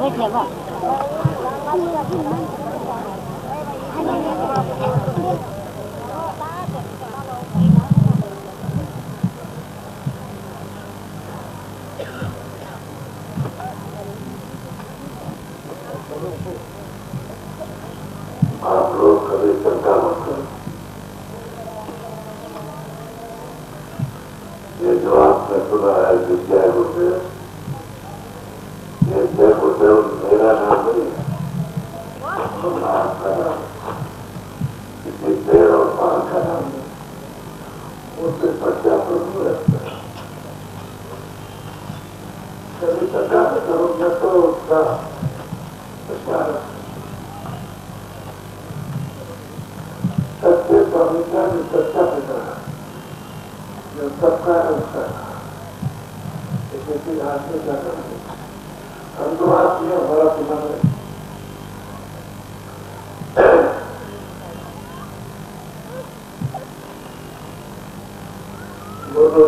بیٹھے گا آپ لوگ کبھی چنتا مت کریں. یہ جو آپ نے سنا ہے کہ جے گردیو، یہ جے گردیو میرا نام نہیں ہے، آپ کا نام کسی پیر اور پان کا نام ہے. اس سے بچہ پر نہیں رکھتا. کبھی چنتا نہ کرو گے تو اس کا سچے سوامی کا جو سچا پتا ہے، جو سب کا ہے اس کا کسی آدمی کا نہیں. ہم تو آدمی ہمارا سنا ہے. بولو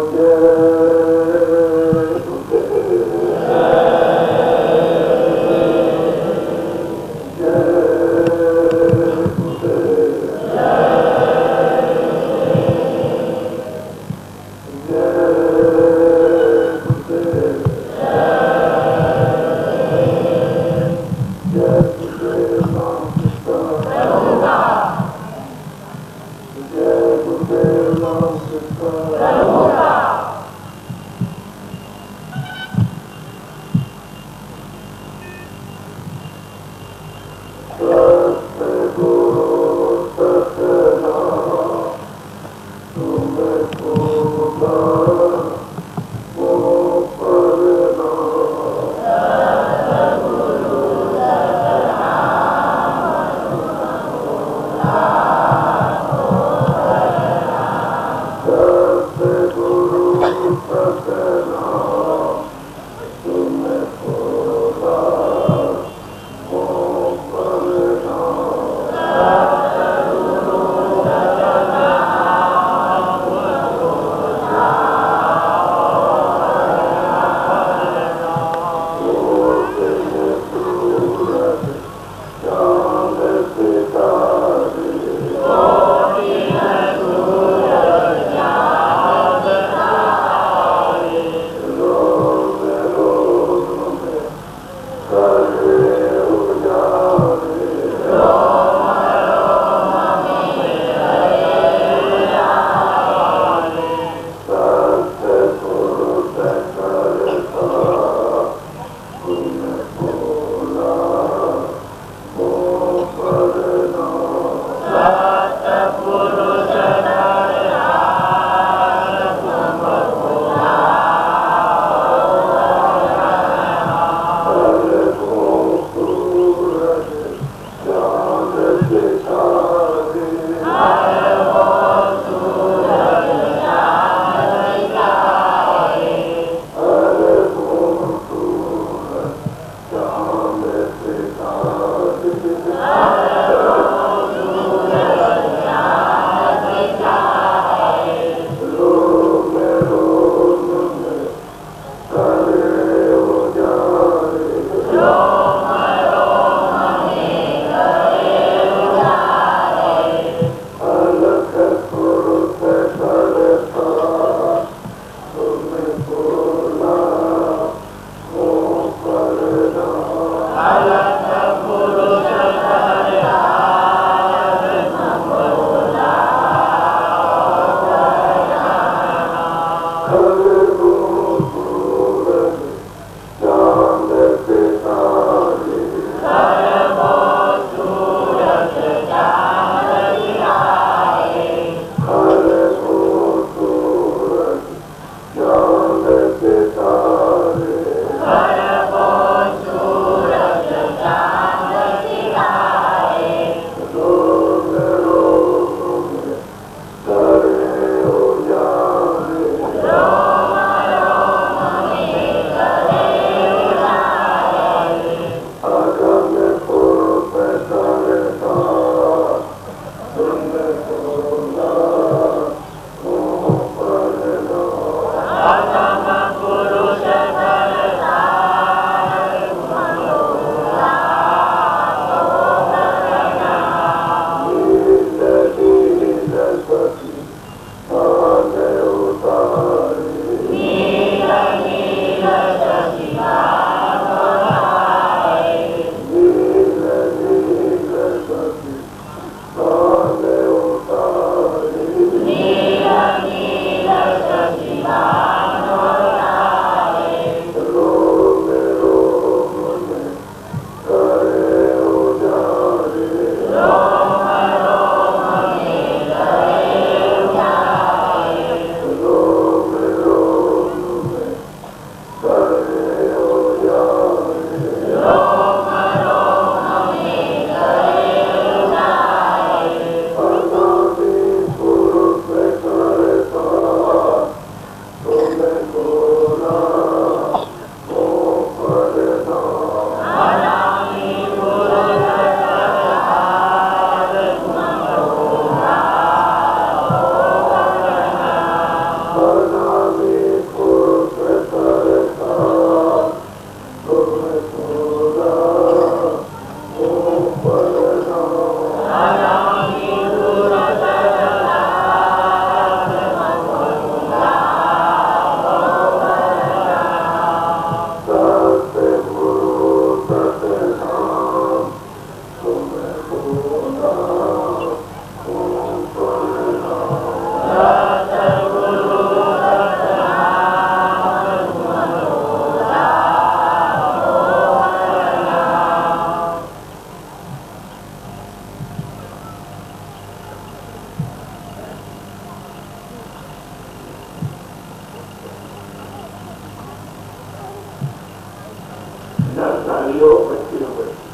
بچیوں بچیوں بچی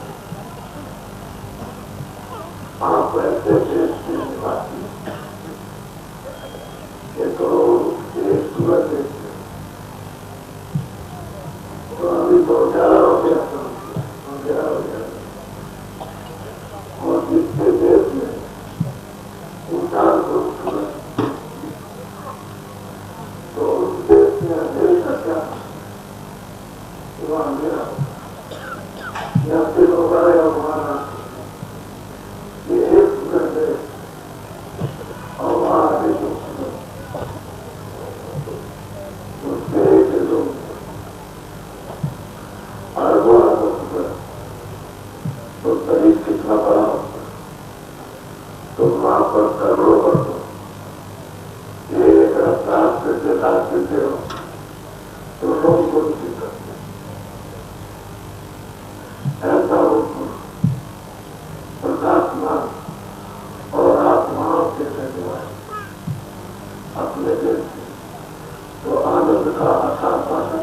آپ ایسے دیش میں نواسی کہ تو ایک صورت ہے تو ابھی تو 11 ہو گیا اور جس کے دیش میں انسان کو صورت تو اس دیش میں اندھیرے کا کیا وہاں اندھیرا یا پھر ہوگا یا ہمارا یہ ایک صورت ہے اور وہاں آگے جو اس کے ایک لوگ اربوں اربوں صورت تو تاریخ کتنا بڑا ہوتا تو وہاں پر کروڑوں بڑھو یہ ایک رفتار سے جیسا چلتے ہو تو لوگ کو نہیں کرتے ایسا ہو پرکاشمان اور آپ وہاں کے رہنے والے اپنے دل سے تو آنند کا آسان پانا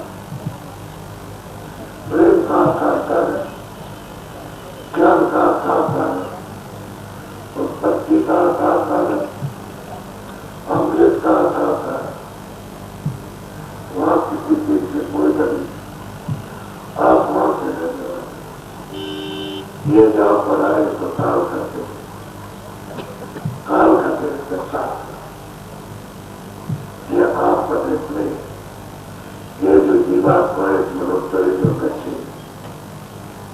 پریم کا آسان پانا جان کا آسان پانا اور سچی کا آسان پانا امرت کا آسان پانا وہاں کسی چیز سے کوئی کمی آپ وہاں سے رہنے والے یہ جہاں پر آئے تو کال کرتے کال کرتے ساتھ یہ آپ کا دیش نہیں یہ جو جیوات کو ایک منوتر جو بچے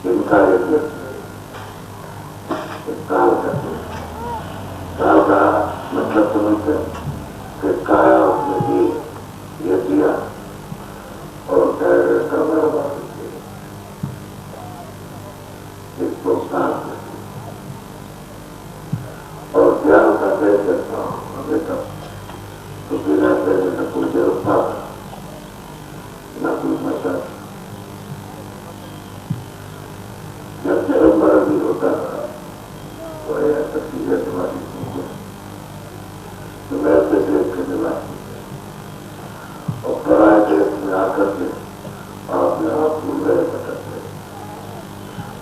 ان کا ایک دیش نہیں کال کرتے کال کا مطلب سمجھتے کہ کایا اس نے دی یہ دیا اور کہہ کا برابر اس کو کام کرتے اور دھیان کرتے کرتا ہوں ابھی تک تو بنا کہنے نہ کوئی ضرورت نہ کوئی مدد جب جرم برم بھی ہوتا تھا تو ایسا چیزیں تمہاری سوچے تو میں ایسے دیکھ کے نواسی اور پرائے دیش میں آ کر کے آپ نے آپ بھول گئے بتاتے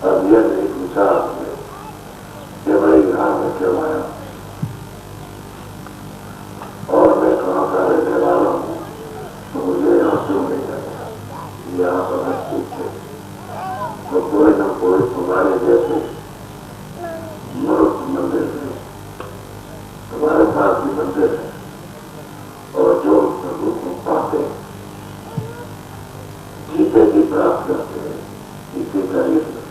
اب یہ نہیں پوچھا آپ نے کہ بھائی یہاں میں کیوں آیا اور میں کہاں کا رہنے والا ہوں تو مجھے یہاں کیوں نہیں آیا یہاں پر محسوس ہے تو کوئی نہ کوئی تمہارے جیسے مرد مندر ہے تمہارے پاس بھی مندر ہے اور جو ضرور کو پاتے جیتے بھی پراپت کرتے ہیں اسی طریقے میں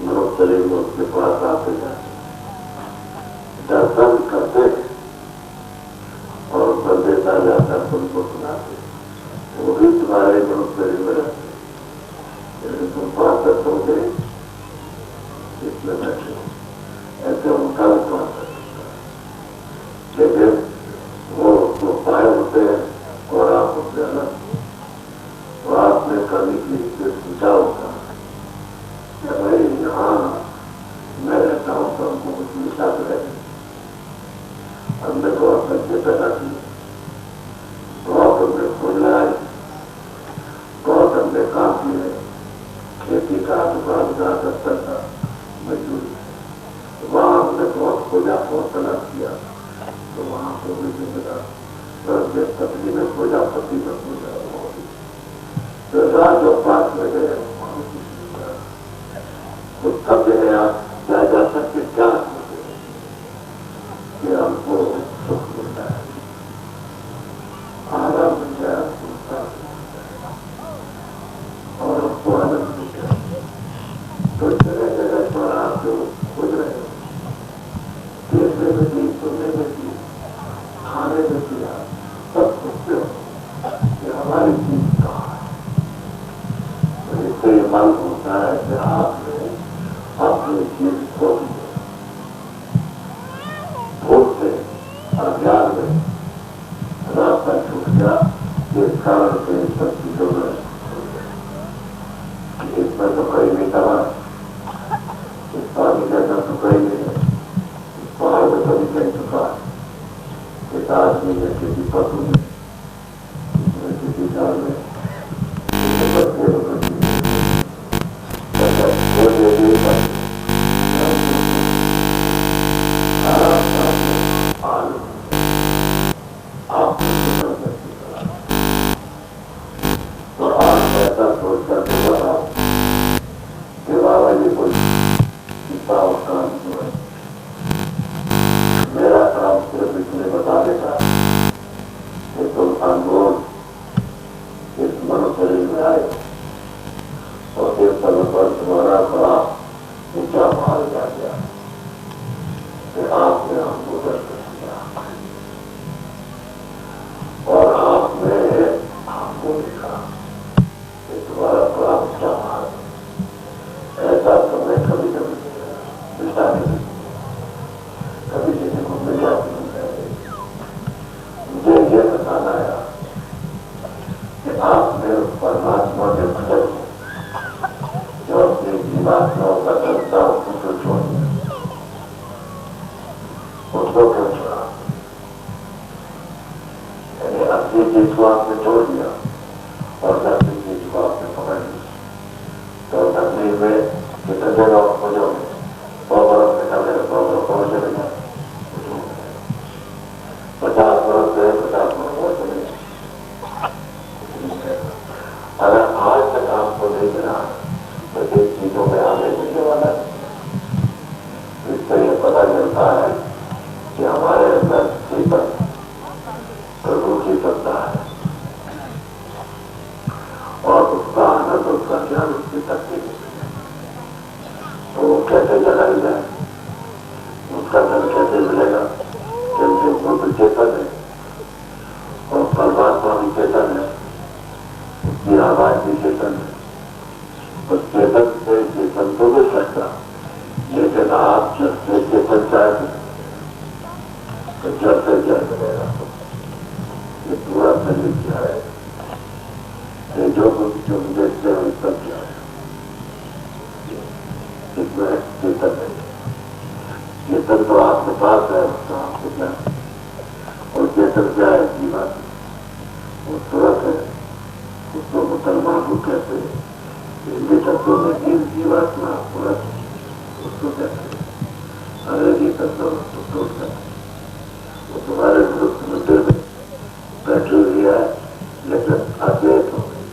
مرد سلیم اس کے پاس آتے جاتے درشن کرتے اور بندے کا جاتا ان کو سناتے وہ بھی تمہارے مرد سلیم میں رہتے لیکن تم پاس ہو گئے اس میں بیٹھے ہو ایسے ان کا بھی پاس لیکن وہ تو پائے ہوتے ہیں اور آپ اس سے الگ تو آپ نے کبھی کسی سے پوچھا ہوگا کہ بھائی یہاں میں رہتا ہوں تو ہم کو کچھ ملتا رہے ہم نے بہت بچے پیدا کیے بہت ہم نے کھول لگائی بہت ہم نے کام کیے کھیتی کا دکان کا دفتر کا مزدوری وہاں ہم نے بہت کھوجا بہت طلب کیا تو وہاں کو بھی ذمہ دار پتنی میں کھوجا پتی میں کھوجا جو پاس میں گئے تو تب جو ہے آپ جا سکتے کیا کہ ہم کو سکھ ملتا ہے آرام مل جائے اور ہم کو آنند مل جائے تو جگہ جگہ پر آپ جو کھج رہے ہو دیکھنے میں بھی سننے میں بھی کھانے میں بھی آپ سب سوچتے ہو کہ ہماری چیز کہاں ہے اس سے یہ معلوم ہوتا ہے کہ آپ نے اپنی چیز کھو دی بھوک سے اجیان میں راستہ چھوٹ گیا اس کارن سے ان سب چیزوں میں اس میں تو کہیں نہیں کرا اس پانی جیسا تو کہیں نہیں ہے اس پہاڑ میں کبھی کہیں چکا ہے اس آدمی میں کسی پشو میں اس میں کسی جان میں دوسروں کے سنا، یعنی اصلی چیز کو آپ نے چھوڑ دیا اور نقلی چیز کو آپ نے پکڑ لی، تو نقلی میں کتنے جگہ ہو جاؤ گے، 100 برس نکل گئے، 100 برس اور چلے گئے، 50 برس گئے، 50 برس اور چلے گئے۔ اگر آج تک آپ کو نہیں ملا تو جن چیزوں میں آگے ملنے والا ہے، اس سے یہ پتہ چلتا ہے کہ ہمارے اندر صفت روحی سکتا ہے، اور اس کا آنند، اس کا جان، اس کی تکلیف تو وہ کیسے جلائی جائے، اس کا جل کیسے ملے گا، کیونکہ وہ تو چیتن ہے اور پرماتما بھی چیتن ہے، اس کی آواز بھی چیتن ہے، اس چیتن سے چیتن تو نہیں سکتا، لیکن آپ جب سے چیتن چاہتے تو جب سے کیا ملے گا، یہ پورا شریر کیا ہے، یہ جو کچھ جو دیکھتے ہیں اس سب کیا ہے، اس میں چیتن ہے، چیتن تو آپ کے پاس ہے، اس کا آپ کو کیا ہے، اور چیتن کیا ہے، جیون وہ صورت ہے، اس کو مسلمان کو کہتے ہیں، ہندی شبدوں میں جیواتما صورت اس کو کہتے ہیں، انگریزی شبدوں میں اس کو ٹوٹ کہتے ہیں، وہ تمہارے مدر میں بیٹھی ہوئی ہے لیکن اچیت ہو گئی،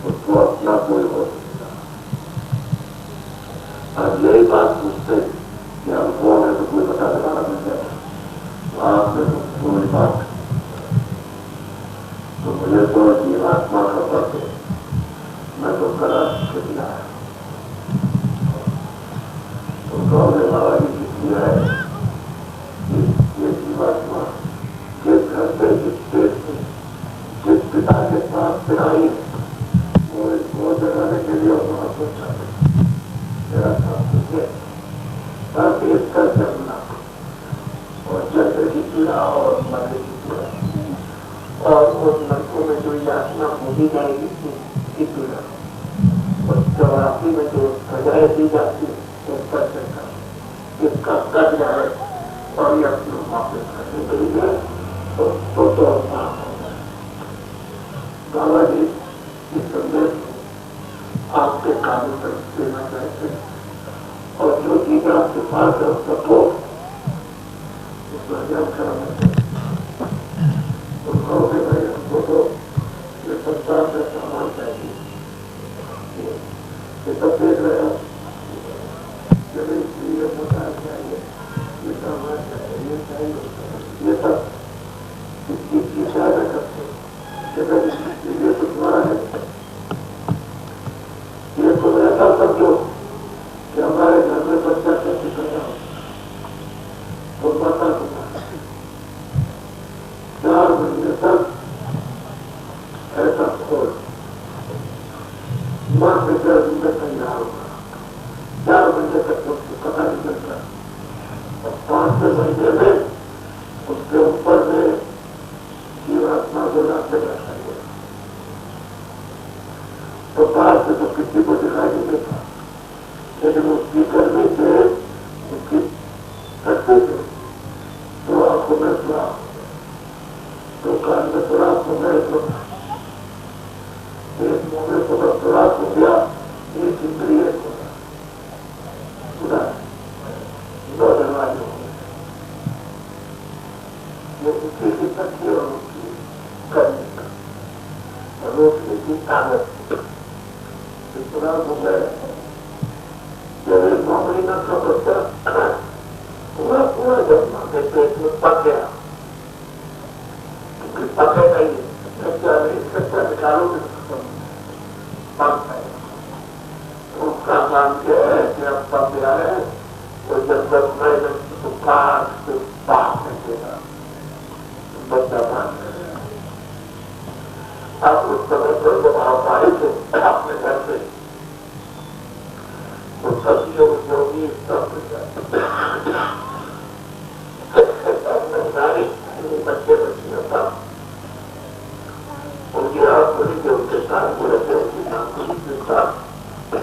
اس کو اپنا کوئی ہو نہیں رہا۔ آپ یہی بات پوچھتے کہ ہم کون ہے تو کوئی بتانے والا مل جائے، آپ نے کوئی بات تو مجھے تو جیواتما کا فرق ہے، میں تو کرا کے دیا ہے، تو کہنے والا یہ کسی ہے، یہ جیواتما جس گھر سے، جس دیش سے، جس پتا کے ساتھ پڑھائی وہ جگانے کے لیے وہاں پہنچا دے، میرا ساتھ ہے تاکہ اس کا جمنا اور جگہ کی پیڑا اور مرنے کی پیڑا اور اس لڑکوں میں جو یاتنا ہوتی جائے گی اس کی پیڑا اور چوراسی میں جو سجائے دی جاتی ہے اس کا چکر اس کا کٹ جائے اور یہ اپنے واپس کرنے کے لیے تو صاف ہو جائے۔ بابا جی اس سندیش آپ کے قابل طرف دینا چاہتے ہیں اور جو چیز آپ کے پاس ہے اس کا تو اس کا جب کرنا تو کہو کہ بھائی ہم کو تو یہ سنسار سے سامان چاہیے، یہ سب دیکھ رہے ہیں کہ بھائی یہ مسائل چاہیے، یہ سامان چاہیے، یہ چاہیے، یہ سب اس چیز کی شاید کرتے کہ بھائی یہ تو تمہارا ہے، یہ تو ایسا سمجھو کہ ہمارے گھر میں بچہ کیسے کرنا ہو تو پتا تمہارا 4 مہینے تک ایسا کھول ماں کے درد میں تیار ہوگا، 4 مہینے تک اس کو پتا نہیں چلتا، اور 5 مہینے میں اس کے اوپر میں جیواتما کو لاتے بیٹھا گیا، تو باہر سے تو کسی کو دکھائی نہیں دیتا، لیکن اس کی گرمی سے اس کی دھرتی سے تو آنکھوں میں سراخ، تو کان میں سراخ ہو گئے، تو ایک منہ میں سراخ ہو گیا، ایک انگلی ایک ہوگا خدا 2 دروازے ہو گئے، یہ اسی کی ترقی اور اس کی کرنے کا اور روکنے کی طاقت سراخ ہو گئے۔ جب ایک معاملی نہ تھا بچہ پورا پورا جب ماں کے پیٹ میں پک گیا، کیونکہ پکے گا ہی کچا نہیں، کچا نکالو گے پک گیا، اس کا کام کیا ہے کہ اب پک گیا ہے تو جب 10 مہینے تو کاٹ سے پاک رکھے گا بچہ پاک کرے گا۔ اب اس سمے پر جب آپ آئے تھے اپنے گھر سے تو سبزیوں جو بھی سب ساری بچے بچیاں تھا ان کی آنکھ کھلی تھی، ان کے ساتھ پورے تھے، ان کی آنکھ کھلی تھی، ساتھ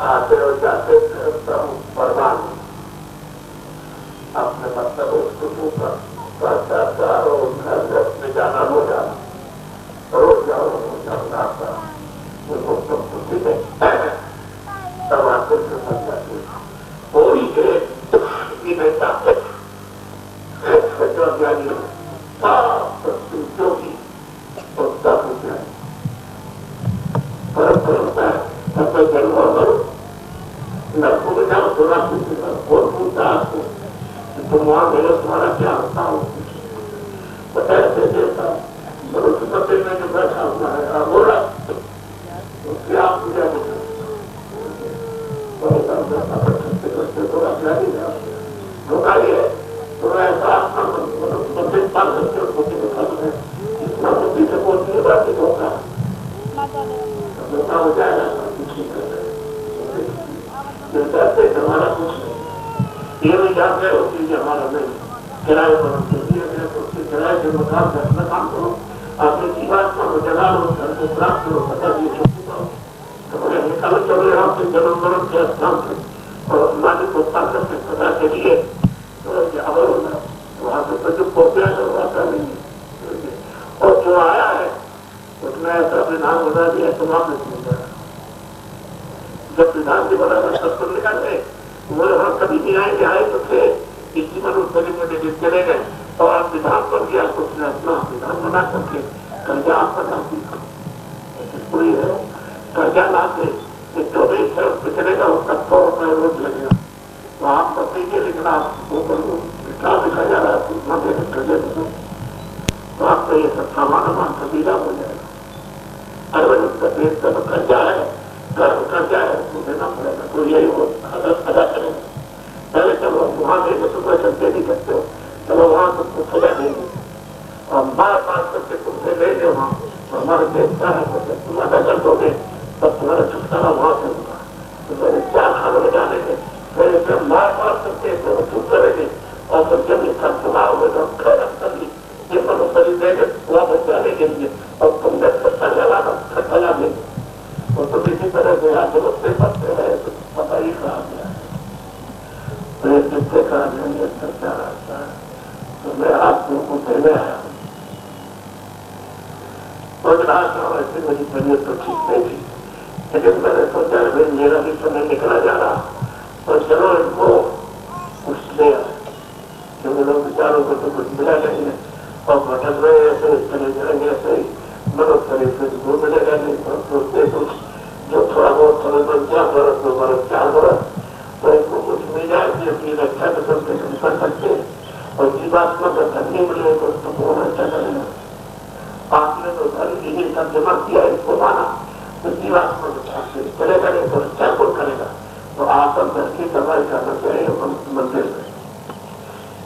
آتے اور جاتے کرتا ہوں پروان تم وہاں میرے تمہارا کیا ہوتا ہو ایسے دیتا پتے میں جو بیٹھا ہوا ہے بولا کیا مجھے تھوڑا کیا نہیں دھوکا یہ تھوڑا ایسا بندے پال سکتے ہو اتنا بندی سے بولتی ہے بات دھوکا دھوکا ہو جائے گا ہمارا کچھ نہیں یہ بھی جانتے ہو چیز ہمارا نہیں کرائے پر ہم کرائے کے مقام سے اپنا کام کرو اپنے جیوان کو جگہ لو گھر کو پراپت کرو پتا دیے چھوٹی پاؤ نکال چلے ہم سے جنم مرم کے استھان سے اور مالک کو طاقت سے پتا کے لیے وہاں سے جو پوپیا ہے وہاں کا نہیں اور جو آیا ہے اس نے ایسا نام بنا دیا تو وہاں پہ سن گیا جب پردھان جی بنا سب کو نکالے وہ وہاں کبھی نہیں آئے کہ آئے تو تھے اس جیون اس طریقے میں چلے گئے اور آپ پردھان بن گیا تو اس نے اپنا پردھان بنا کر کے قرضہ آپ کا نام دیا پوری ہے قرضہ لا کے جو بھی سڑک پہ چلے گا اس کا 100 روپئے روز لگے گا تو آپ سب دیکھیے لیکن آپ کتنا دکھا جا رہا ہے اتنا محنت کر دے تو آپ کا یہ سب سامان وامان قبیلہ ہو جائے گا اگر اس کا دیش کا تو قرضہ ہے گھر کا کیا ہے اس کو دینا پڑے گا تو یہی وہ ادا کریں گے پہلے چلو وہاں گئے تو صبح چلتے نہیں کرتے ہو چلو وہاں تم کو سزا دیں گے اور بار بار کر کے تم سے لے لے وہاں ہمارے دیش کا ہے تم ادا کر دو گے تب تمہارا چھٹکارا وہاں سے ہوگا تو میرے 4 کھانے میں ڈالیں گے پھر جب بار بار کرتے تو وہ چپ کریں گے اور پھر جب اس کا چنا ہوگا تو ہم خیر کری یہ منوسری دیں گے وہاں پہ جانے کے لیے اور تم نے پتہ چلانا کھٹا لا دیں گے اور تو کسی طرح سے یہاں جب اپنے پڑھتے رہے تو پتہ ہی کہا گیا میں کتنے کہا گیا یہ سرکار آتا ہے تو میں آپ کو دینے آیا ہوں اور رات میں ایسے میری طبیعت تو ٹھیک نہیں تھی لیکن میں نے سوچا کہ میرا بھی سمے نکلا جا رہا اور چلو ان کو کچھ لے آئے کیونکہ لوگ بیچاروں کو تو کچھ ملا نہیں ہے اور بھٹک رہے ایسے چلے جائیں گے ایسے ہی مدد کرے پھر وہ ملے گا نہیں سوچتے کچھ جو تھوڑا بہت سمے پر 4 برس 2 برس 4 برس تو ان کو کچھ مل جائے کہ اپنی رکشا کے سب سے کر سکتے اور جس بات کو اگر کرنے ملے تو اس کو بہت اچھا کرے گا آپ نے تو ساری چیزیں سب جمع کیا اس کو مانا تو جی بات کو چلے گا نہیں تو اچھا کون کرے گا تو آپ سب گھر کی صفائی کرنا چاہیے مندر میں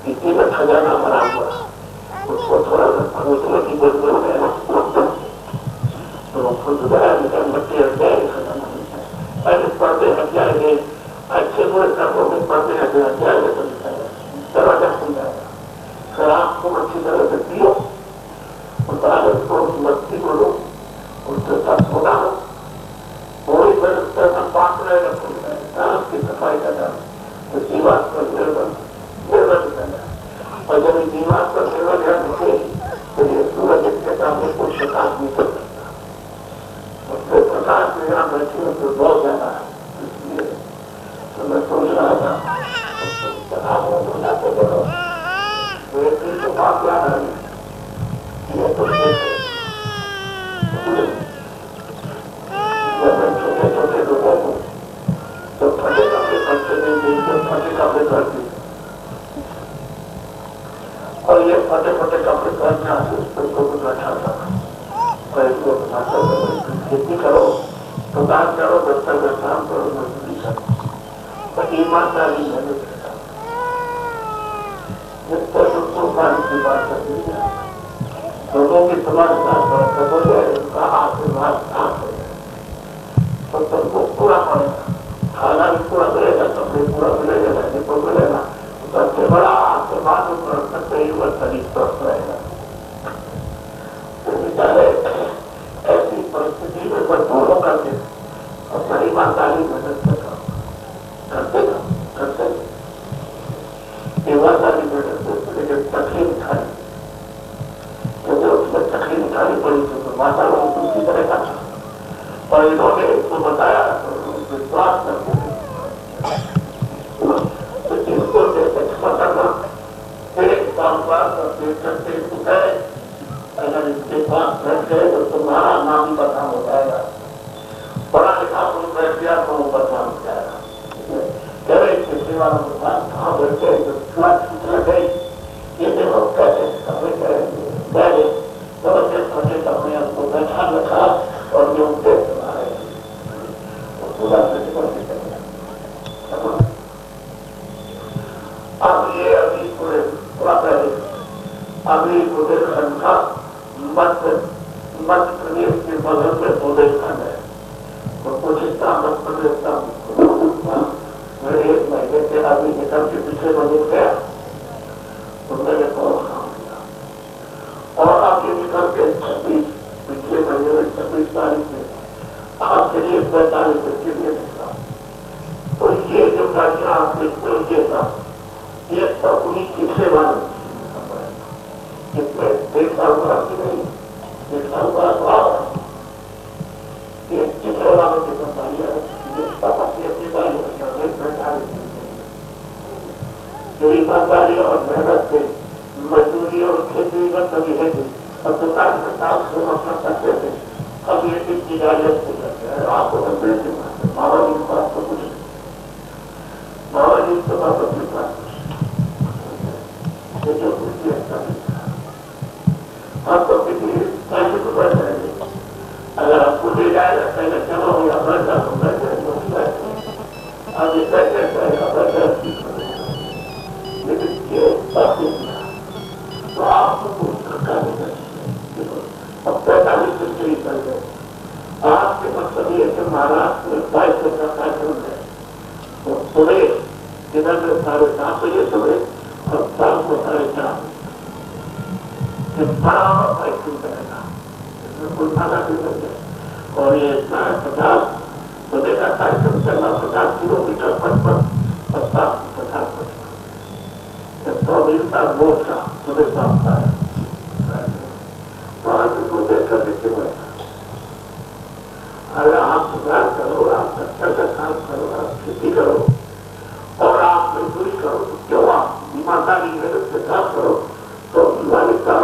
اتنی میں خزانہ بنا ہوا اس کو تھوڑا سا پہنچنے کی ضرورت ہے تو خود بچے ہٹ جائے گے خزانہ پہلے پردے ہٹ جائیں گے اچھے برے کاموں میں پردے ہٹ جائیں گے تو دروازہ کھل جائے گا پھر آپ کو اچھی طرح سے پیو اور عادت کو مستی کرو اس کے ساتھ سونا ہو وہی پھر پاک رہے گا کام کی صفائی کا کام تو دیوار پر نربھر کرنا اور جب دیوار پر نربھر ہے تو یہ سورج کے سامنے کوئی شکایت نہیں کر سکتا اور پھر پرکاش میں یہاں بیٹھی ہوں تو بہت زیادہ ہے اس لیے تو میں سوچ رہا تھا تو بات یاد آ رہی یہ تو چھوٹے چھوٹے لوگوں کو جب پھٹے کپڑے خرچے نہیں دیں جب پھٹے کپڑے خرچے اور یہ پھٹے پھٹے کپڑے خرچنا اس پر کو بیٹھا تھا اور اس کو کھیتی کرو دکان کرو دفتر میں کام کرو مزدوری کرو اور ایمانداری محنت کرتا جس پر اس کو پانی کی بات کرتی ہے لوگوں کی سماج برکت ہو جائے ان کا آشیرواد کام ہو جائے تو سب کو پورا پڑے گا کھانا بھی پورا ملے گا کپڑے پورا ملے گا رہنے کو ملے گا سب سے بڑا آشیرواد برکت سے ہی وہ شریر سوستھ رہے گا بیچارے ایسی پرستھتی میں مجبور ہو کر کے اپنا ایمانداری محنت سے کرتے ایمانداری محنت سے لیکن تکلیف اٹھائی کیونکہ اس میں تکلیف اٹھانی پڑی تھی تو ماتا لوگ دوسری طرح کا تھا اور انہوں نے اس کو بتایا وشواس کرتے تو جن کو تجربہ کرنا ایک کام بات کرتے ہے اگر اس کے پاس بیٹھ گئے تو تمہارا نام ہی بدنام ہو جائے گا پڑھا لکھا کوئی بیٹھ گیا تو وہ بدنام ہو جائے گا اس کے سوا والوں کے پاس کہاں بیٹھے جو چھوٹا گئی یہ دیکھو کیسے کپڑے گئے چھوٹے چھوٹے کپڑے کو بیٹھا رکھا اور جو اٹھے تمہارے پورا اب یہ ابھی پورے ابھی بندیلکھنڈ کا مدھیہ پردیش کے بغل میں بندیلکھنڈ ہے تو کچھ مدھیہ پردیش کا ایک مہینے سے ابھی نکل کے پیچھے مہینے گیا تو میں نے بہت کام کیا اور آگے نکل کے 26 پچھلے مہینے میں 26 تاریخ میں آپ کے لیے 45 کے لیے نکلا تو یہ جو گاڑیاں آپ دیکھتے ہو یہ تھا یہ سب انہیں کی سیوا ایک سال کا نہیں ایک سال کا سوال یہ چتر والوں کی سمبھالیاں جو ایمانداری اور محنت سے مزدوری اور کھیتی میں کبھی ہے اور دکان کے ساتھ سے اپنا کرتے تھے اب یہ چیز کی جائز سے کرتے ہیں آپ کو بندے سے بابا جی کو آپ کو کچھ نہیں بابا جی کو آپ اپنی بات یہ جو کچھ آپ کو کسی پیسے کو بڑھ جائیں گے اگر آپ کو لے جائے گا پہلے جمع ہو یا بڑھ جائے تو بڑھ جائے گا اب یہ پیسے جائے گا بڑھ جائے لیکن یہ بات تو آپ کو کچھ کرتا نہیں اب 45 سنچری کر گئے آپ کے مقصد یہ کہ مہاراشٹر میں 22 کا کارکرم ہے تو صبح جدھر میں 7:30 بجے صبح اور شام کو 4:30 برابر فائٹنگ کرے گا اس میں کوئی بھاگا بھی نہیں ہے اور یہ اتنا 50 صبح کا کارکرم چلنا 50 کلومیٹر پر اور 50 جب 100 میل کا موٹ کا صبح شام کا ہے تو آج کو دیکھ کر دیکھتے ہوئے اگر آپ سدھار کرو آپ کچا کا کام کرو آپ کھیتی کرو اور آپ مزدوری کرو تو کیوں آپ ایمانداری محنت سے کام کرو تو بیماری کا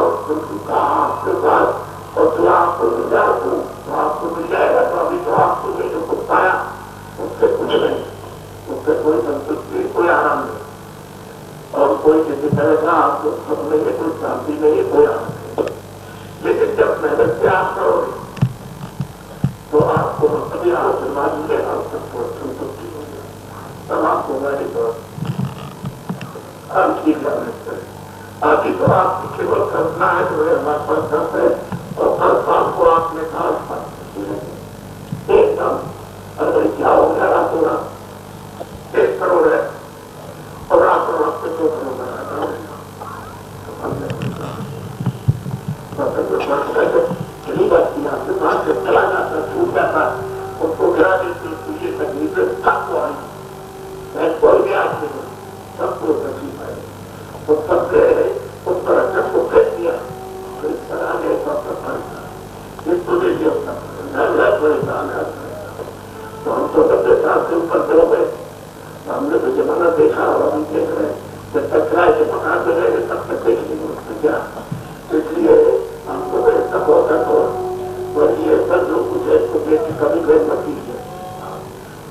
آپ کے پاس اور جو آپ کو مل جائے تو آپ کو مل جائے گا تو ابھی تو آپ کو جو کچھ پایا اس سے کچھ نہیں اس سے کوئی سنتشٹی کوئی آرام نہیں اور کوئی کسی طرح کا آپ کو سب نہیں ہے کوئی شانتی نہیں ہے کوئی آرام نہیں لیکن جب محنت سے آپ کرو گے تو آپ کو کبھی آشیرواد ملے گا اس کو سنتشٹی ہو جائے تب آپ کو میری طرف آپ کی محنت کریں ابھی تو آپ کی کیول کرنا ہے جو ہے ہمارے پاس دس ہے اور ہر سال کو آپ نے کہا ایک دم اگر کیا ہو گیا راتوں رات 1 کروڑ ہے اور راتوں رات سے 2 کروڑ چلی جاتی ہے دکان سے چلا جاتا چھوٹ جاتا اس کو گرا دیتی یہ تکلیفیں سب کو آئی میں کوئی بھی آدمی ہوں سب کو تکلیف آئی وہ سب گئے اس پر اچھا کو پھینک دیا تو اس طرح نے سب کا فرق اس کو دیکھیے پریشان ہے تو ہم تو 90 سال سے اوپر چلو گئے ہم نے تو زمانہ دیکھا اور ابھی دیکھ رہے ہیں جب تک کرائے کے مکان میں رہے تب تک دیکھ نہیں ہوتا کیا اس لیے ہم کو ایسا ہوتا تو اور یہ سب جو کچھ ہے اس کو دیکھ کے کبھی گئے متی ہے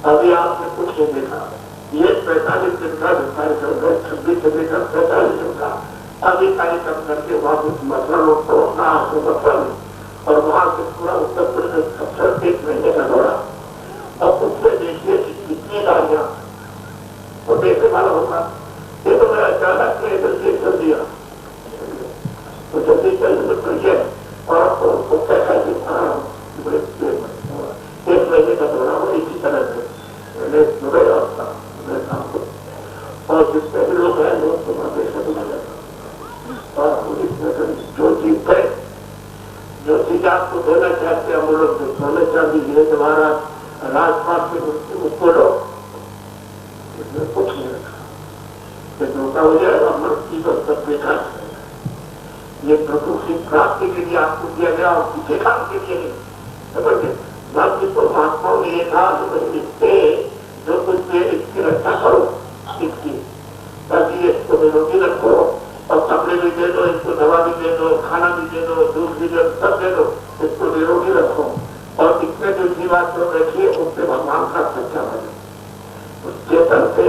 ابھی آپ نے کچھ نہیں دیکھا یہ 45 دن کا کارکرم ہے 26 سے لے کر 45 دن کا ابھی کارکرم کر کے وہاں کچھ مسئلہ لوگ کو نہ آپ کو مسئلہ نہیں اور وہاں سے پورا اتر پردیش کا 1 مہینے کا دورہ اب اس میں دیکھیے کہ کتنی گاڑیاں وہ دیکھنے والا ہوگا یہ تو میں اچانک میں ادھر سے چل دیا تو جلدی چلنے تو یہ اور آپ کو کیسا کہ 1 مہینے کا دورہ وہ اسی طرح سے میں نے صبح اور جس پہ بھی لوگ ہیں لوگ تو وہاں پہ ختم ہو جاتا اور پولیس میں جو چیز ہے جو چیز آپ کو دینا چاہتے ہیں ہم لوگ سونے چاندی یہ تمہارا راج پاٹ میں اس کو لو اس میں کچھ نہیں رکھا یہ دھوکا ہو جائے گا مرد کی بس سب دیکھا یہ پربھو کی پراپتی کے لیے آپ کو دیا گیا اور کسی کام کے لیے نہیں سمجھے باقی تو مہاتماؤں نے یہ کہا کہ اس پہ جو کچھ پہ اس کی رکھا کرو اس کی تاکہ اس کو نروگی رکھو اور کپڑے بھی دے دو اس کو دوا بھی دے دو کھانا بھی دے دو دودھ بھی دے دو سب دے دو اس کو نروگی رکھو اور اس میں جو جیوات کو رکھیے اس سے بھگوان کا سچا بنے اس چیتن سے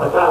50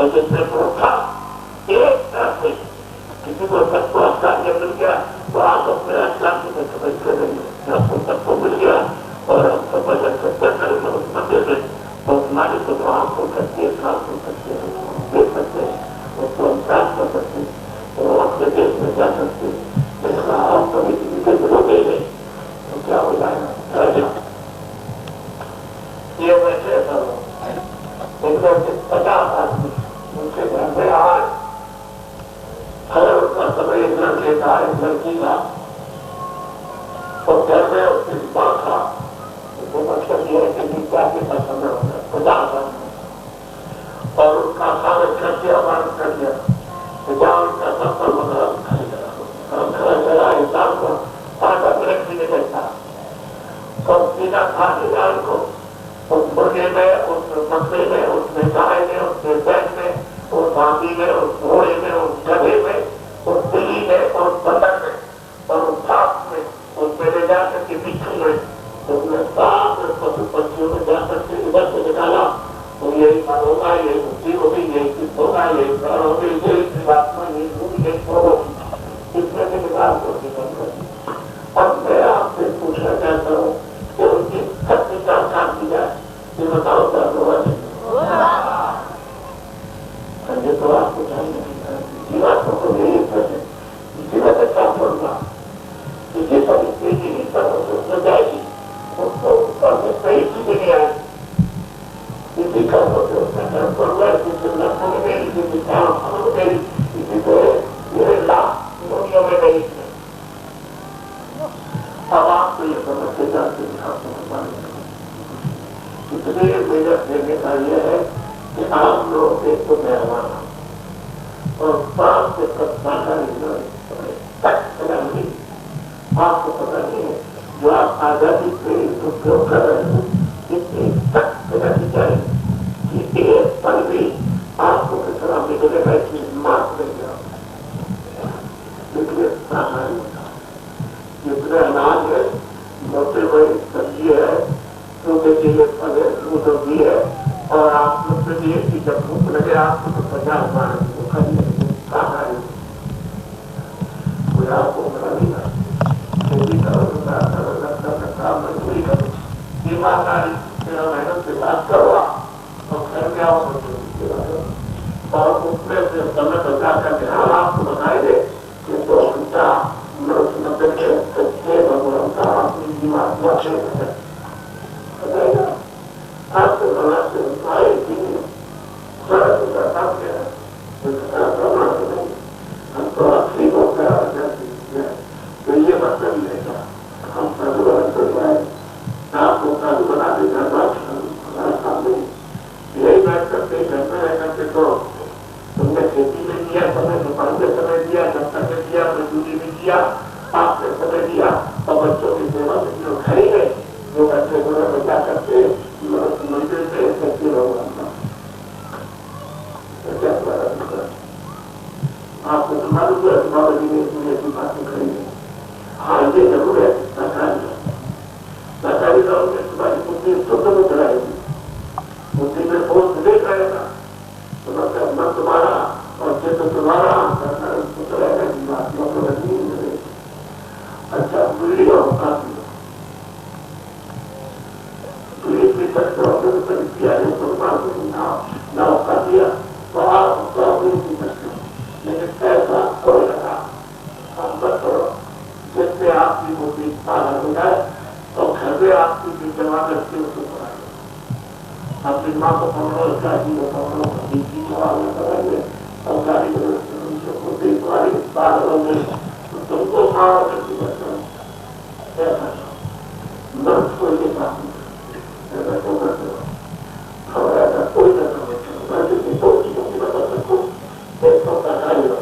اور جس نے پوچھا ایک طرح سے کسی کو سب کو آسانیہ مل گیا تو آپ اپنے اسلام میں سمجھ کر رہی ہے آپ کو سب کو مل گیا اور ہم سمجھ سکتے کریں گے اس مندر میں تو ہماری تو آنکھ ہو سکتی ہے سانس ہو سکتے ہیں دیکھ سکتے ہیں اس کو ہم سانس کر سکتے ہیں اور اپنے دیش میں جا سکتے ہیں لیکن آپ کبھی کسی کے دلوں گئے نہیں تو کیا ہو جائے گا یہ ویسے ایسا ہو ایک دم سے 50 آدمی ان کے گھر میں آئے اگر اس کا سمے ایک لڑکے کا ایک لڑکی کا اور گھر میں اس کی ماں تھا تو مطلب یہ ہے کہ کیا کتنا سمے ہوگا 50 آدمی اور اس کا سارے خرچے ہمارے کر دیا جہاں ان کا سفر وغیرہ کھڑا چلا انسان کو 5 منٹ بھی نہیں دیتا اور سیدھا کھا کے جان کو اس مرغے میں اس مکے میں اس میں گائے میں اس میں بیگ میں اس ہاتھی میں اس گھوڑے میں اس گدھے میں اس بلی میں اس بندر میں اور اس سانپ میں اس میں لے جا کر کے بچھو میں اس میں سارے پشو پکشیوں میں جا کر کے ادھر سے نکالا تو یہی مر ہوگا یہی مٹی ہوگی یہی کس ہوگا یہی گھر ہوگی یہی جیواتما یہی ہوگی یہی پھول ہوگی اس میں سے نکال کر کے بند کر دیا اب میں آپ سے پوچھنا چاہتا ہوں کہ ان کی سب سے کیا کام کی جائے یہ بتاؤ کیا ہوگا یہ تو آپ کو چاہیے جیواتما کو یہی کرے اسی وجہ سے کام کرنا کسی پر اس کی نہیں پر جائے گی اس کو اوپر میں صحیح چیزیں نہیں آئے کسی کا ہوتے اس میں گھر پر گئے کسی لڑکوں میں گئی کسی کام میں گئی کسی کو یہ لاکھ دنیا میں گئی اب آپ کو یہ سمجھتے جاتے ہیں آپ کو بتانے اس لیے میرا دینے کا یہ ہے کہ آپ لوگ ایک تو مہربان اور بات سے سب جانکاری نہیں آپ کو پتہ نہیں ہے جو آپ آزادی سے اپیوگ کر رہے ہیں اتنی سخت کرنی چاہیے کہ ایک پل بھی آپ کو کس طرح نکلے گا اتنی مات نہیں گیا نکلے نہیں ہوتا جتنے اناج ہے موٹے ہوئے سبزی ہے چھوٹے چیزیں پھل ہے دودھ بھی ہے اور آپ لوگ سے یہ کہ جب بھوک لگے آپ کو تو 50 بار خریدے کھانا ہے کوئی آپ کو بنا نہیں گا مجبوری کرو ایمانداری میرا محنت سے بات کرو اور گھر میں آؤ اور اس میں سے سمے بچا کر کے ہم آپ کو بتائیں گے کہ 2 گھنٹہ 90 کے سچے بھگوان کا اپنی دماغ بچے بتائے گا آپ سے بنا سے آئے کہ سارا دوسرا کام کیا ہے ہم تو اپنی کو پیار کرتے ہیں تو یہ مطلب یہ ہے ہم سب آپ کو سب بنا دے ہمارا سامنے یہی بیٹھ کر کے گھر میں رہ کر کے تو تم نے کھیتی میں دیا سمے دکان میں سمے دیا دفتر میں دیا مزدوری میں دیا آپ نے سمے دیا اور بچوں کی سیوا میں جو کھڑی ہے جو بچے کو بچا کر کے مندر سے سچے رہو آپ کو معلوم ہے بابا جی نے ایسی باتیں کری ہے ہاں یہ ضرور ہے سرکاری دور میں تمہاری بندی سوچوں میں چلائے گی بندی میں پوسٹ دیکھ رہے گا من تمہارا اور چیت تمہارا چلائے گا کہ بات کو نہیں ملے اچھا پیڑھی اور کافی پیڑھی بھی سکتے ہو کیا ہے تو نہ کا دیا تو آپ نہیں سکتے لیکن ایسا کوئی لگا ہم مت کرو جس سے آپ کی بندی پالا ہو جائے اور گھر میں آپ کی بھی جمع کر کے اس کو پڑھائیں اپنی ماں کو پکڑو چاچی کو پکڑو بیچی کو آگے کریں گے اور گاڑی ہوتی تمہاری بات ہو گئی تو تم کو ماں کر کے بچوں ایسا مرد کو یہ کام ایسا تو کرتے ہو اور ایسا کوئی نہ میں کسی دو چیزوں کی بتا سکوں ایک تو سرکاری ہو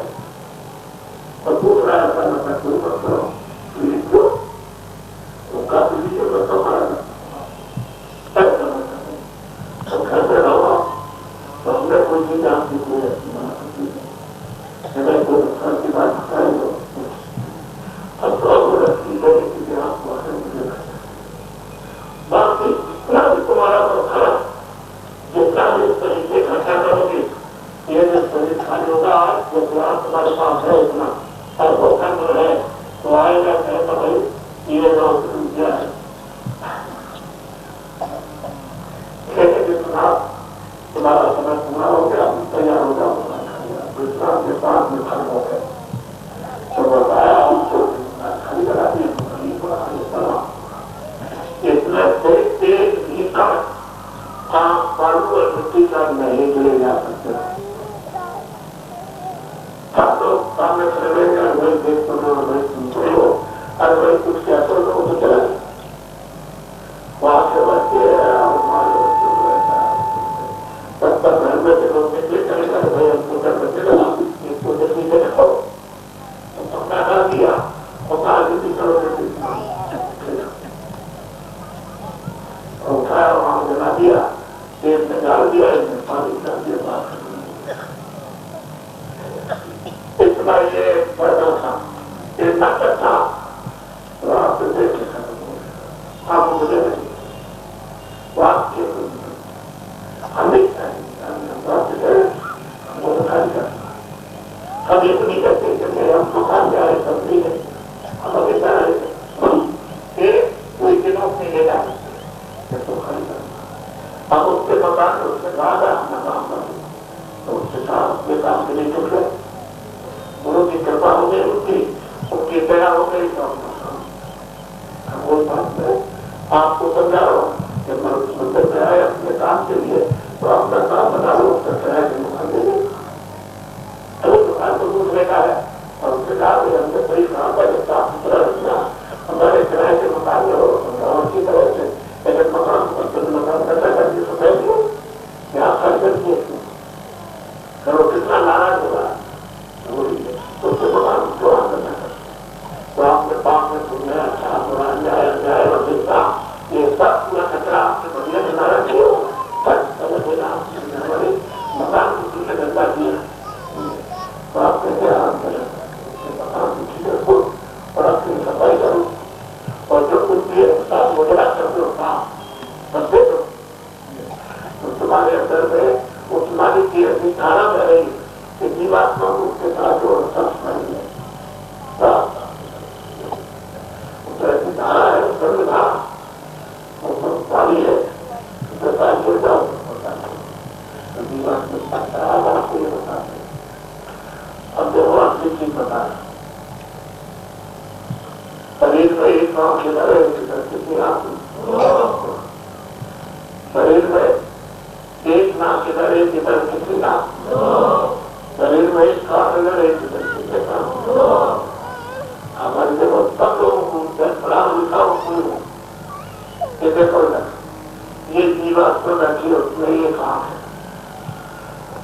اور دوسرا ایسا نہ کوئی مت کرو کیوں کافی گھر میں رہو تو ہم نے کوئی چیز آپ کی کوئی کوئی نقصان کی بات بتائیں گے اب تو رکھتی ہے کہ آپ کو باقی جتنا بھی تمہارا خراب جتنا بھی اس طریقے خرچہ کرو گے جیسے آپ تمہارے پاس ہے اتنا اور وہ کر ہے تو آئے گا کہے تو بھائی یہ لوگ کیا ہے جتنا تمہارا سمے پورا ہو گیا تیار ہو جاؤ دوسرا کے ساتھ میں کھڑے ہو گئے تو بتایا اس کو کھڑی کرا دی اتنے سے ایک بھی آپ پالو اور مٹی کا نہیں لے جا سکتے لوگ سامنے کھڑے رہے گا وہی دیکھ سنو وہی سنتے ہو اور وہی کچھ کہتے ہو تو وہ چلا وہاں سے بچے اور ہمارے تب تک گھر میں سے لوگ نکلے چلے گئے بھائی ہم کو گھر میں چلے گا اس کو دیکھ لیجیے رکھو تو میں کہا دیا اور کہا جلدی کرو اٹھایا وہاں جلا دیا تیل میں ڈال دیا اس میں پانی ڈال دیا بات اتنا یہ پڑھنا تھا اتنا تھا تو آپ سے دیکھ کے آپ مجھے نہیں بات کے ہمیں ہم یہ نہیں کرتے کہ ہم دکان جائے سب نہیں ہے ہم ابھی جائے کوئی دنوں سے لے جائے اب اس کے مکان اس سے کہا گیا اپنا کام کر تو اس سے کہا اپنے کام کے لیے چل گئے گرو کی کرپا ہو گئی ان کی دیا ہو گئی تو اپنا کام وہ بات ہے آپ کو سمجھا رہا ہوں کہ مندر میں آئے اپنے کام کے لیے تو اپنا کام بنا لو اس کا کرایہ کی دکان دے دیں ابھی دکان تو دوسرے کا ہے اور اس سے کہا کہ ہم نے صحیح کام پر صاف ستھرا رکھنا ہمارے کرایہ کے مکان میں ہو کی طرح سے لیکن مکان مکان کرنا کر کے سفید ہو یہاں خرچ کر کے کرو کتنا ناراض ہوگا تو اس سے مکان کو کرنا تو آپ نے پاک میں سننا اچھا برا انجائے اور دیکھا یہ سب پورا کچرا آپ سے بڑھیا کے ناراض کیوں مکان کسی نے گندا کیا تو آپ کہتے ہیں آپ مکان کی چیزیں رکھو اور آپ کی صفائی کرو اور جو کچھ بھی وغیرہ کرتے ہو کام کرتے ہو تو تمہارے اندر میں وہ تمہاری کی اپنی دھارا میں رہی کہ جیواتما اس کے ساتھ جو سب نہیں ہے ایسی دھارا ہے اس میں دھارا وہ سب پانی ہے اس کے ساتھ جڑ جاؤ جیوات میں آپ کو یہ بتاتے اب دیکھو اپنی چیز بتا رہا شریر میں ایک کام کھلا رہے کتنی آپ شریر میں ایک نام کھلا رہے کدھر کتنی نام شریر میں ایک کام کھلا رہے کدھر کتنے کام ہمارے دیکھو سب لوگوں کو پڑھا لکھا کوئی ہو یہ دیکھو یہ جیوات کو رکھی اس میں یہ کام ہے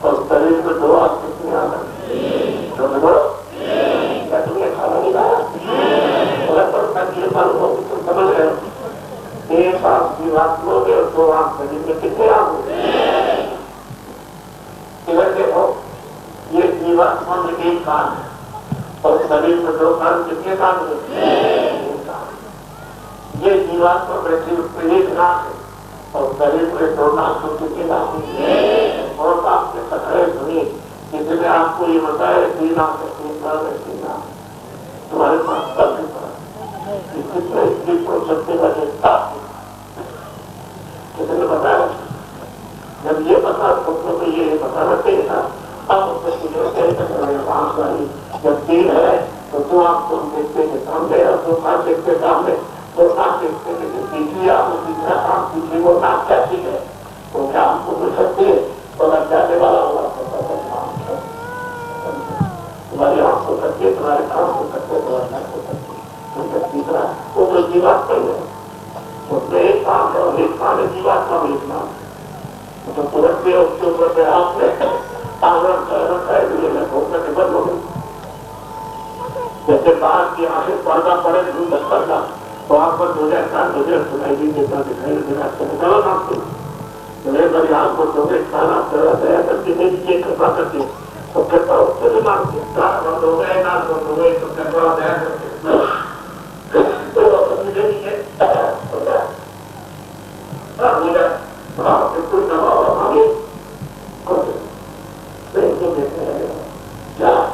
اور شریر میں دو آپ کتنی آ رہی کھانا نہیں لایا یہ معلوم ہو تو سمجھ رہے ہو ایک آپ جیوات لو گے اور دو آپ شریر میں کتنے آپ ہو ادھر دیکھو یہ جیواتما میں ایک کام ہے اور شریر میں دو کام کتنے کام ہے یہ جیواتما بیٹھی اس پہ ایک نام ہے اور شریر میں دو نام تو کتنے نام ہے اور آپ کے خطرے سنیے جس میں آپ کو یہ بتایا تین نام ہے تین نام ہے تین نام تمہارے پاس سب کے پاس کتنے اسپیڈ کو سکتے بچے کتنے بتایا جب یہ بتا سکتے تو یہ بتانا چاہیے تھا اب اس سے پانچ والی جب تین ہے تو دو آپ کو دیکھتے کہ سامنے اور دو کام دیکھتے سامنے دو کام دیکھتے کہ تیسری آپ کو تیسرا کام تیسری وہ نام کیا چیز ہے تو کیا آپ کو مل سکتی ہے تو اگر جانے والا ہوگا تو تمہاری آنکھ کو سکتی ہے تمہارے کام کو سکتے تمہارے گھر کو سکتے تیسرا وہ کوئی جیوات نہیں ہے اس میں ایک کام ہے اور ایک کام ہے جیوات کا بھی ایک نام ہے تو ترنت بھی اس کے اوپر میں آپ نے آگرہ گھومنے کے بند ہو گئی جیسے باہر کی آنکھیں پردہ پڑے دھول دس پردہ تو آپ پر دو کان مجھے سنائی نہیں دیتا دکھائی دینا نکالا آپ کو میرے بڑی آپ کو دو کھانا دیا کرتی نہیں یہ کرپا کرتی تو کرپا اس سے بھی مانگتی بند ہو گئے ناک بند ہو گئی تو کرپا دیا کرتے مجھے نہیں بالکل نہ کیا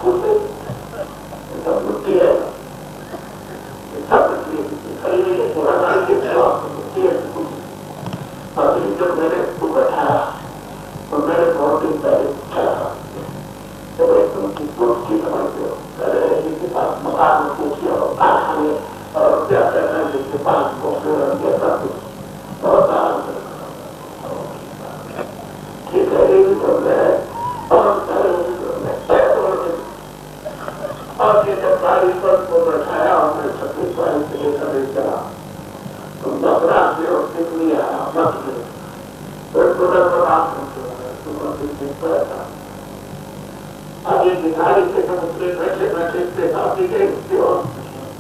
نگاری کے سمجھے بیٹھے بیٹھے سے کافی دیکھتے ہو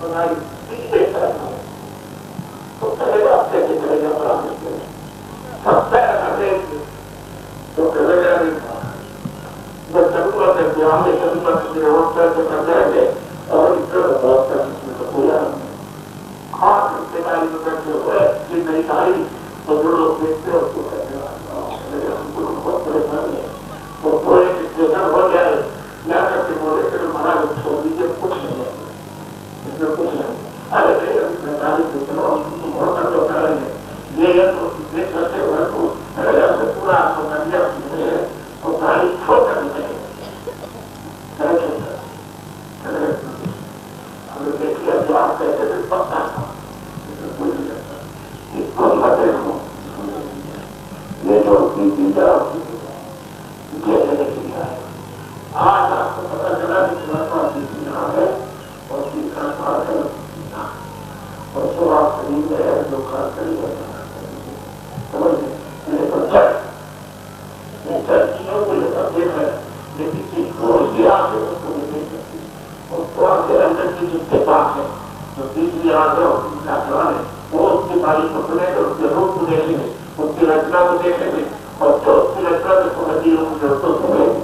ہماری پیچھے کرنا تو پہلے راستے کے چلے جا رہا ہے سب پہلے دیکھ تو پہلے جا رہی تھا جب ضرورت ہے تو ہمیں ضرورت ہے وہ پیسے کر جائیں گے اور اس طرح بہت سا اس میں تو پورا خاص رشتےداری میں بیٹھے ہوئے جن نہیں کاری تو جو لوگ دیکھتے ہو تو کہتے ہیں بہت پریشانی ہے وہ پورے سچویشن ہو جائے یا کر کے بولے کہ ہمارا چھوڑ دیجیے کچھ نہیں ہے اس میں کچھ نہیں ارے بھائی ابھی میں تعریف دیکھ رہا ہوں بہت جو کر رہے ہیں یہ تو دیکھ سکتے ہوئے تو اگر آپ سے پورا آپ کو نظریہ ہے تو تعریف چھوڑ کر نہیں ہمیں دیکھیے جو آپ کہتے تھے پکا تھا یہ جو آج آپ کو پتا چلا کہ یہاں ہے اور تیسرا بات ہے اور جو آپ خرید رہے ہیں جو خاص خرید رہے اندر کی جو اتفاق ہے جو تیسری آگے وہ اس کی تاریخ کو سنے گے اس کے روپ کو دیکھیں گے اس کی رچنا کو دیکھیں گے اور جو اس کی رچنا میں سمجھی ہوں گے اس کو سمجھیں گے